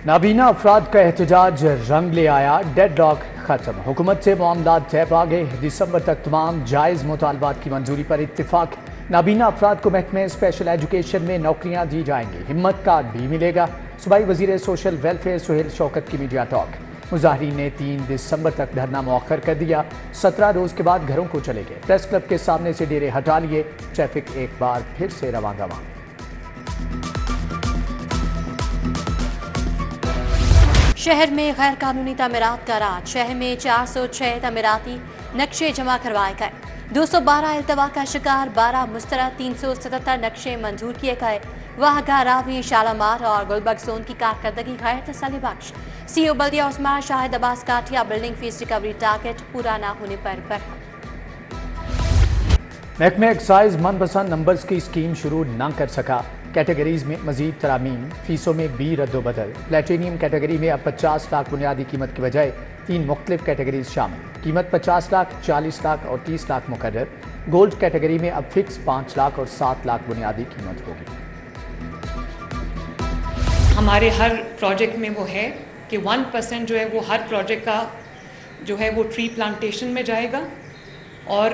نابینا افراد کا احتجاج رنگ لے آیا، ڈیڈ لاک ختم، حکومت سے معاملات طے پا گئے، دسمبر تک تمام جائز مطالبات کی منظوری پر اتفاق۔ نابینا افراد کو محکمہ اسپیشل ایجوکیشن میں نوکریاں دی جائیں گی، ہمت کارڈ بھی ملے گا۔ صوبائی وزیر سوشل ویلفیئر سہیل شوکت کی میڈیا ٹاک۔ مظاہرین نے 3 دسمبر تک دھرنا مؤخر کر دیا، 17 روز کے بعد گھروں کو چلے گئے، پریس کلب کے سامنے سے ڈیرے ہٹا لیے، ٹریفک ایک بار پھر سے رواں گواں۔ شہر میں غیر قانونی تعمیرات کا راج، شہر میں 406 تعمیراتی نقشے جمع کروائے گئے، 212 التوا کا شکار، 12 مسترد، 377 نقشے منظور کیے گئے۔ واہگہ، راوی، شالامار اور گلبرگ زون کی کارکردگی غیر تسلی بخش۔ سی او بلدیہ Usman Shahid Abbas Kathia building fees recovery target پورا نہ ہونے پر برہم۔ محکمہ ایکسائز من پسند نمبرز کی اسکیم شروع نہ کر سکا، کیٹیگریز میں مزید ترامیم، فیسوں میں بھی رد و بدل۔ پلیٹینیم کیٹیگری میں اب 50 لاکھ بنیادی قیمت کی بجائے 3 مختلف کیٹیگریز شامل، قیمت 50 لاکھ، 40 لاکھ اور 30 لاکھ مقرر۔ گولڈ کیٹیگری میں اب فکس 5 لاکھ اور 7 لاکھ بنیادی قیمت ہوگی۔ ہمارے ہر پروجیکٹ میں وہ ہے کہ 1% جو ہے وہ ہر پروجیکٹ کا جو ہے وہ ٹری پلانٹیشن میں جائے گا اور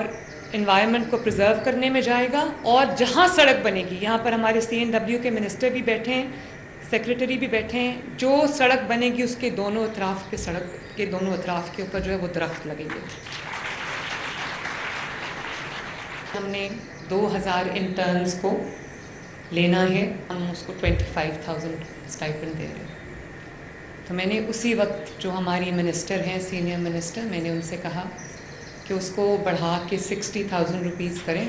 انوائرمنٹ کو پرزرو کرنے میں جائے گا، اور جہاں سڑک بنے گی، یہاں پر ہمارے CNW کے منسٹر بھی بیٹھے ہیں، سیکریٹری بھی بیٹھے ہیں، جو سڑک بنے گی اس کے دونوں اطراف کے سڑک کے دونوں اطراف کے اوپر جو ہے وہ درخت لگیں گے۔ ہم نے 2000 انٹرنز کو لینا ہے، ہم اس کو 25,000 اسٹائپنڈ دے رہے ہیں۔ تو میں نے اسی وقت جو ہماری منسٹر ہیں، سینئر منسٹر، میں نے ان سے کہا کہ اس کو بڑھا کے 60,000 روپیز کریں۔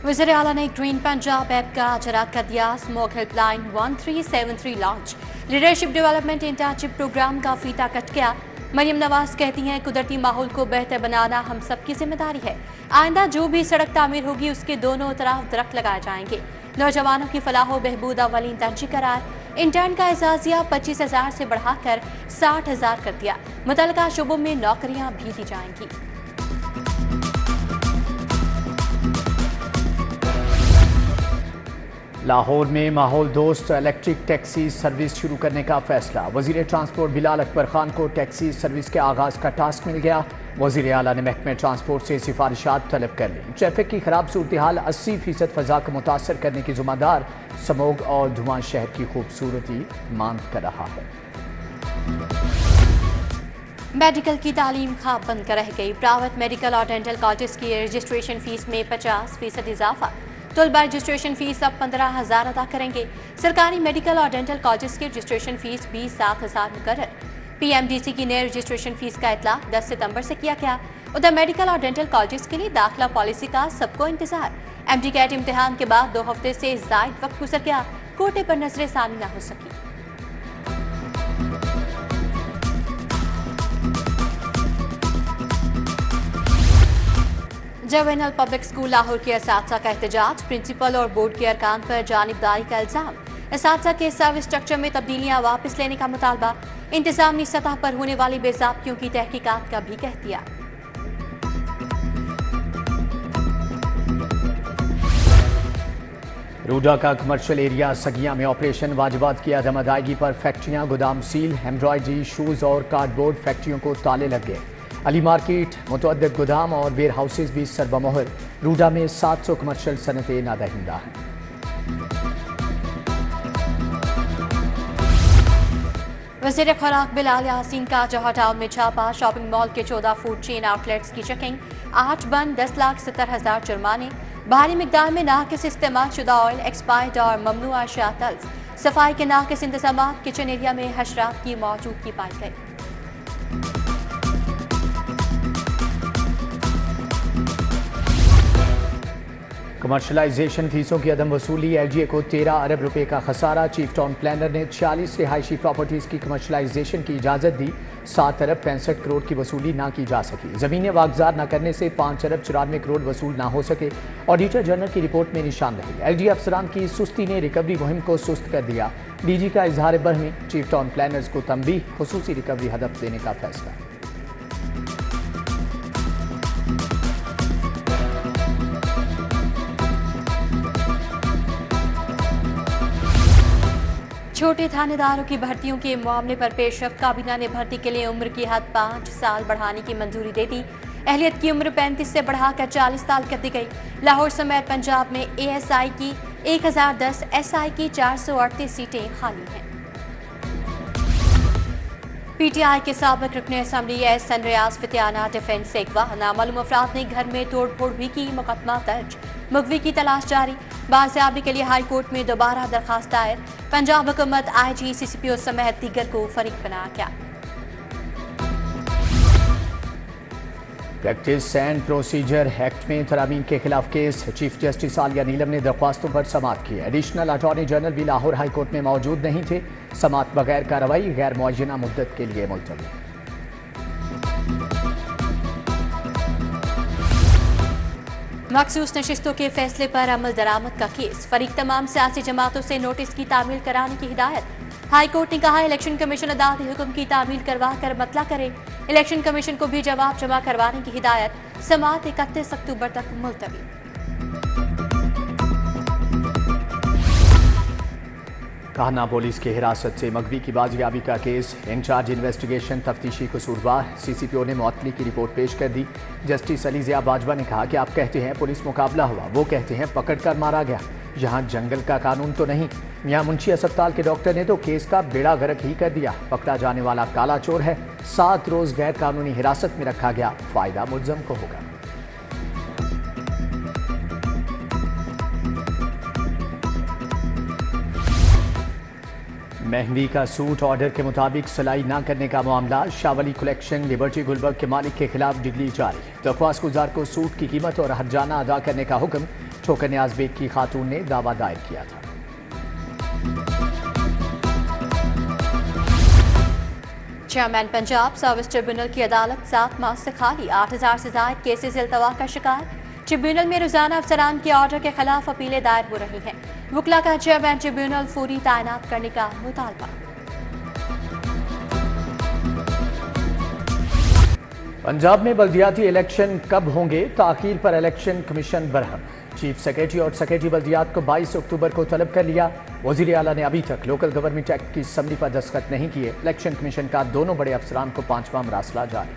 وزیر اعلیٰ نے گرین پنجاب ایپ کا اجرا کر دیا، smoke help line 1373 launch, leadership development internship program کا فیتا کٹ گیا۔ مریم نواز کہتی ہیں قدرتی ماحول کو بہتر بنانا ہم سب کی ذمہ داری ہے، آئندہ جو بھی سڑک تعمیر ہوگی اس کے دونوں طرف درخت لگائے جائیں گے۔ نوجوانوں کی فلاح و بہبود اولین ترجیح قرار، انٹرن کا اعزازیہ 25,000 سے بڑھا کر 60,000 کر دیا، متعلقہ شعبوں میں نوکریاں بھی دی جائیں گی۔ لاہور میں ماحول دوست الیکٹرک ٹیکسی سروس شروع کرنے کا فیصلہ، وزیر ٹرانسپورٹ بلال اکبر خان کو ٹیکسی سروس کے آغاز کا ٹاسک مل گیا۔ وزیر اعلیٰ نے محکمہ ٹرانسپورٹ سے سفارشات طلب کر لیں۔ ٹریفک کی خراب صورتحال 80% فضا کو متاثر کرنے کی ذمہ دار، سموگ اور دھواں شہر کی خوبصورتی ماند کر رہا ہے۔ میڈیکل کی تعلیم خواب بن کر رہ گئی، پرائیویٹ میڈیکل اور ڈینٹل کالجز کی رجسٹریشن فیس میں 50% اضافہ، طلبہ رجسٹریشن فیس اب 15,000 ادا کریں گے۔ سرکاری میڈیکل اور ڈینٹل کالجز کی رجسٹریشن فیس بھی 7,000 مقرر۔ PMDC کی نئے رجسٹریشن فیس کا اطلاق 10 ستمبر سے کیا گیا۔ ادھر میڈیکل اور ڈینٹل کالجز کے لیے داخلہ پالیسی کا سب کو انتظار، MD کیٹ امتحان کے بعد 2 ہفتے سے زائد وقت گزر گیا، کوٹے پر نظر ثانی نہ ہو سکی۔ جوینل پبلک اسکول لاہور کے اساتذہ کا احتجاج، پرنسپل اور بورڈ کے ارکان پر جانبداری کا الزام، اساتذہ کے سروس اسٹرکچر میں تبدیلیاں واپس لینے کا مطالبہ، انتظامی سطح پر ہونے والی بے ضابطگیوں کی تحقیقات کا بھی کہہ دیا۔ روڈا کا کمرشل ایریا سگیاں میں آپریشن، واجبات کی عدم ادائیگی پر فیکٹریاں گودام سیل، ایمبرائڈری، شوز اور کارڈ بورڈ فیکٹریوں کو تالے لگ گئے۔ علی مارکیٹ، متعدد گودام اور ویئر ہاؤسز بھی سربمہر، روڈا میں 700 کمرشل صنعتیں نادہندہ ہیں۔ وزیر خوراک بلال یاسین کا جوہر ٹاؤن میں چھاپا، شاپنگ مال کے 14 فوڈ چین آؤٹ لیٹس کی چیکنگ، 8 بند، 10,70,000 جرمانے، بھاری مقدار میں ناقص استعمال شدہ آئل ایکسپائرڈ اور ممنوع اشیاء تلف، صفائی کے ناقص انتظامات، کچن ایریا میں حشرات کی موجودگی پائی گئی۔ کمرشلائزیشن فیسوں کی عدم وصولی، LGA کو 13 ارب روپے کا خسارہ، چیف ٹاؤن پلانر نے 46 رہائشی پراپرٹیز کی کمرشلائزیشن کی اجازت دی، 7 ارب 65 کروڑ کی وصولی نہ کی جا سکی، زمینیں واگزار نہ کرنے سے 5 ارب 94 کروڑ وصول نہ ہو سکے، آڈیٹر جنرل کی رپورٹ میں نشاندہی، LGA افسران کی سستی نے ریکوری مہم کو سست کر دیا، DG کا اظہار برہمی، چیف ٹاؤن پلانرز کو تنبیہ، خصوصی ریکوری ہدف دینے کا فیصلہ۔ چھوٹے تھانے کی بھرتیوں کے معاملے پر پیش رفت، کابینہ نے بھرتی کے لیے عمر کی حد 5 سال بڑھانے کی منظوری دے دی۔ اہلیت کی عمر 35 سے بڑھا کر 40 سال کر دی گئی۔ لاہور سمیت پنجاب میں اے ایس آئی کی 1010، ایس آئی کی 438 سیٹیں خالی ہیں۔ پی ٹی آئی کے سابق رکن اسمبلی احسن ریاض فتیانہ ڈیفنس سے اغوا، نامعلوم افراد نے گھر میں توڑ پھوڑ بھی کی، مقدمہ درج، مغوی کی تلاش جاری۔ بازیابی کے لیے ہائی کورٹ میں دوبارہ درخواست دائر، پنجاب حکومت آئی جی سی سی پی او سمیت دیگر کو فریق بنا گیا۔ پریکٹس اینڈ پروسیجر ایکٹ میں ترامیم کے خلاف کیس، چیف جسٹس عالیہ نیلم نے درخواستوں پر سماعت کی۔ ایڈیشنل اٹارنی جنرل بھی لاہور ہائی کورٹ میں موجود نہیں تھے، سماعت بغیر کارروائی غیر معینہ مدت کے لیے ملتوی۔ مخصوص نشستوں کے فیصلے پر عمل درآمد کا کیس، فریق تمام سیاسی جماعتوں سے نوٹس کی تعمیل کرانے کی ہدایت۔ ہائی کورٹ نے کہا الیکشن کمیشن عدالتی حکم کی تعمیل کروا کر مطلع کرے، الیکشن کمیشن کو بھی جواب جمع کروانے کی ہدایت، سماعت 31 اکتوبر تک ملتوی۔ کہانا پولیس کی حراست سے مغوی کی بازیابی کا کیس، انچارج انویسٹیگیشن تفتیشی قصوروار، سی سی پی او نے معطلی کی رپورٹ پیش کر دی۔ جسٹس علی ضیاء باجوہ نے کہا کہ آپ کہتے ہیں پولیس مقابلہ ہوا، وہ کہتے ہیں پکڑ کر مارا گیا، یہاں جنگل کا قانون تو نہیں۔ میاں منشی اسپتال کے ڈاکٹر نے تو کیس کا بیڑا غرق ہی کر دیا، پکڑا جانے والا کالا چور ہے، 7 روز غیر قانونی حراست میں رکھا گیا، فائدہ ملزم کو ہوگا۔ مہندی کا سوٹ آرڈر کے مطابق سلائی نہ کرنے کا معاملہ، شاولی کلیکشن لبرٹی گلبرگ کے مالک کے خلاف ڈگری جاری، درخواست گزار کو سوٹ کی قیمت اور ہرجانہ ادا کرنے کا حکم، ٹھوکر نیاز بیگ کی خاتون نے دعویٰ دائر کیا تھا۔ چیئرمین پنجاب سروس ٹریبیونل کی عدالت 7 ماہ سے خالی، 8000 سے زائد کیسز التوا کا شکار، ٹریبیونل میں روزانہ افسران کے آرڈر کے خلاف اپیلیں دائر ہو رہی ہیں، وکلا کا چیئرمین ٹریبیونل فوری تعینات کرنے کا مطالبہ۔ پنجاب میں بلدیاتی الیکشن کب ہوں گے؟ تاخیر پر الیکشن کمیشن برہم، چیف سیکریٹری اور سیکریٹری بلدیات کو 22 اکتوبر کو طلب کر لیا، وزیر اعلیٰ نے ابھی تک لوکل گورنمنٹ ایکٹ کی اسمبلی پر دستخط نہیں کیے، الیکشن کمیشن کا دونوں بڑے افسران کو 5واں مراسلہ جاری۔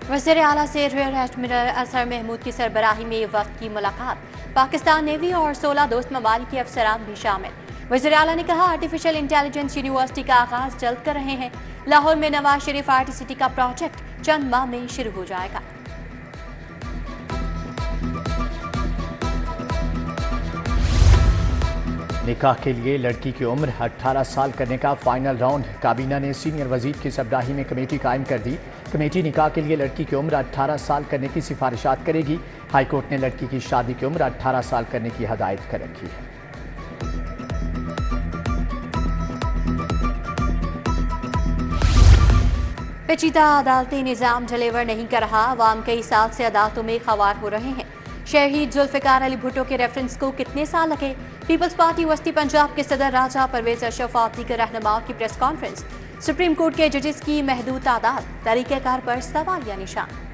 وزیر اعلیٰ سے ریئر ایڈمرل اظہر محمود کی سربراہی میں وفد کی ملاقات، پاکستان نیوی اور 16 دوست ممالک کے افسران بھی شامل۔ وزیر اعلیٰ نے کہا آرٹیفیشل انٹیلیجنس یونیورسٹی کا آغاز جلد کر رہے ہیں، لاہور میں نواز شریف آرٹی سٹی کا پروجیکٹ چند ماہ میں شروع ہو جائے گا۔ نکاح کے لیے لڑکی کی عمر 18 سال کرنے کا فائنل راؤنڈ، کابینہ نے سینئر وزیر کی سربراہی میں کمیٹی قائم کر دی، کمیٹی نکاح کے لیے لڑکی کی عمر 18 سال کرنے کی سفارشات کرے گی، ہائی کورٹ نے لڑکی کی شادی کی عمر 18 سال کرنے کی ہدایت کر رکھی ہے۔ پیچیدہ عدالتی نظام ڈلیور نہیں کر رہا، عوام کئی سال سے عدالتوں میں خوار ہو رہے ہیں، شہید ذوالفقار علی بھٹو کے ریفرنس کو کتنے سال لگے؟ پیپلز پارٹی وسطی پنجاب کے صدر راجہ پرویز اشرف اور دیگر رہنماؤں کی پریس کانفرنس، سپریم کورٹ کے ججز کی محدود تعداد، طریقہ کار پر سوالیہ نشان۔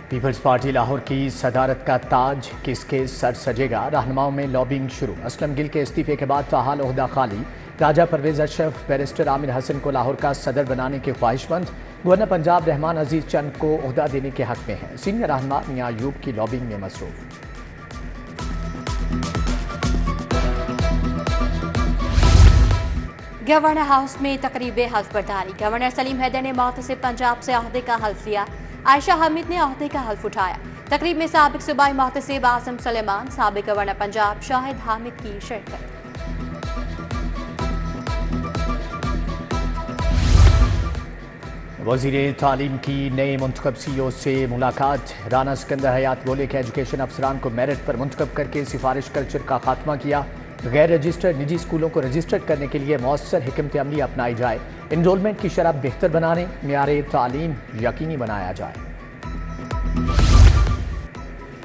پیپلز پارٹی لاہور کی صدارت کا تاج کس کے سر سجے گا؟ رہنماؤں میں لابنگ شروع، اسلم گل کے استعفے کے بعد تاحال عہدہ خالی، راجہ پرویز اشرف بیرسٹر عامر حسن کو لاہور کا صدر بنانے کے خواہش مند، گورنر پنجاب رحمان عزیز چند کو عہدہ دینے کے حق میں ہیں، سینئر رہنما میاں ایوب کی لابنگ میں مصروف۔ گورنر ہاؤس میں تقریب حلف برداری، گورنر سلیم حیدر نے محتسب پنجاب سے عہدے کا حلف لیا، عائشہ حمید نے عہدے کا حلف اٹھایا، تقریب میں سابق صوبائی محتسب اعظم سلیمان، سابق گورنر پنجاب شاہد حامد کی شرکت۔ وزیر تعلیم کی نئے منتخب سی او سے ملاقات، رانا سکندر حیات بولے کہ ایجوکیشن افسران کو میرٹ پر منتخب کر کے سفارش کلچر کا خاتمہ کیا، غیر رجسٹرڈ نجی اسکولوں کو رجسٹرڈ کرنے کے لیے مؤثر حکمت عملی اپنائی جائے، انرولمنٹ کی شرح بہتر بنانے، معیار تعلیم یقینی بنایا جائے۔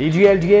DGLDA